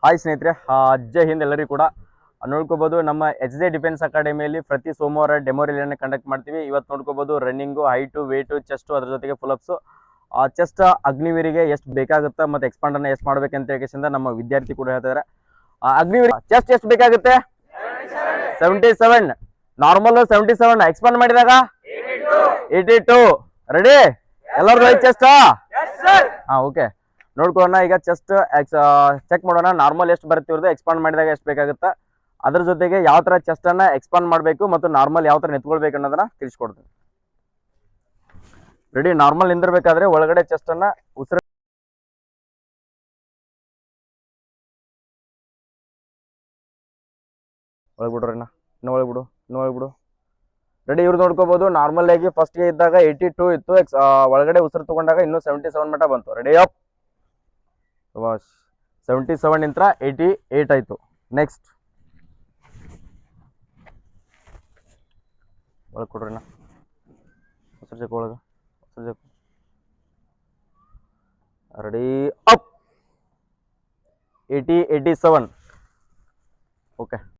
Hi ಸ್ನೇಹಿತರೆ, ಜೈ ಹಿಂದ್ ಎಲ್ಲರಿಗೂ ಕೂಡ ನೋಡ್ಕೋಬಹುದು. ನಮ್ಮ HJ ಡಿಫೆನ್ಸ್ ಅಕಾಡೆಮಿಯಲ್ಲಿ ಪ್ರತಿ ಸೋಮವಾರ ಡೆಮೋ ರಿಲಿಯನ್ನು ಕಂಡಕ್ಟ್ ಮಾಡ್ತೀವಿ. ಇವತ್ತು ನೋಡ್ಕೋಬಹುದು ರನ್ನಿಂಗು, ಹೈಟು, ವೇಟು, ಚೆಸ್ಟು, ಅದ್ರ ಜೊತೆಗೆ ಫುಲ್ಅಪ್ಸು. ಚೆಸ್ಟ್ ಅಗ್ನಿವೀರಿಗೆ ಎಷ್ಟು ಬೇಕಾಗುತ್ತೆ ಮತ್ತೆ ಎಕ್ಸ್ಪಾಂಡನ್ನು ಎಷ್ಟು ಮಾಡ್ಬೇಕಂತ ಹೇಳಿ ನಮ್ಮ ವಿದ್ಯಾರ್ಥಿ ಕೂಡ ಹೇಳ್ತಾರೆ. ಅಗ್ನಿವೀರ್ ಚೆಸ್ಟ್ ಎಷ್ಟು ಬೇಕಾಗುತ್ತೆ? 77. ನಾರ್ಮಲ್ 77, ಎಕ್ಸ್ಪಾಂಡ್ ಮಾಡಿದಾಗ 82. ರೆಡಿ? ಎಲ್ಲರದು ಚೆಸ್ಟ್? ಓಕೆ. ನೋಡ್ಕೊಳ್ಳೋಣ. ಈಗ ಚೆಸ್ಟ್ ಚೆಕ್ ಮಾಡೋಣ. ನಾರ್ಮಲ್ ಎಷ್ಟು ಬರುತ್ತೆ ಇವ್ರದ್ದು, ಎಕ್ಸ್ಪಾಂಡ್ ಮಾಡಿದಾಗ ಎಷ್ಟು ಬೇಕಾಗುತ್ತೆ, ಅದ್ರ ಜೊತೆಗೆ ಯಾವ ತರ ಚೆಸ್ಟ್ ಅನ್ನ ಎಕ್ಸ್ಪಾಂಡ್ ಮಾಡಬೇಕು ಮತ್ತು ನಾರ್ಮಲ್ ಯಾವ ತರ ನಿಂತ್ಕೊಳ್ಬೇಕು ಅನ್ನೋದನ್ನ ತಿಳಿಸ್ಕೊಡ್ತೀನಿ. ರೆಡಿ? ನಾರ್ಮಲ್ ನಿಂದಿರ್ಬೇಕಾದ್ರೆ ಒಳಗಡೆ ಚೆಸ್ಟ್ ಅನ್ನ ಉಸಿರು ಒಳಗ್ಬಿಡ್ರಿ, ಇನ್ನು ಒಳಗ್ಬಿಡು. ರೆಡಿ? ಇವ್ರು ನೋಡ್ಕೋಬಹುದು. ನಾರ್ಮಲ್ ಆಗಿ ಫಸ್ಟ್ ಗೆ ಇದ್ದಾಗ 82 ಇತ್ತು, ಒಳಗಡೆ ಉಸಿರು ತಗೊಂಡಾಗ ಇನ್ನೂ 77 ಮಟ್ಟ ಬಂತು. Ready up. 77 ನಿಂತ್ರ 88 ಆಯ್ತು. ನೆಕ್ಸ್ಟ್ ಒಳಗೆ ಕೊಡ್ರಿ, ಉಸಿರು ಜಕ್ ಒಳಗೆ, ಉಸಿರು ಜಕ್. Ready up. 87. ಓಕೆ.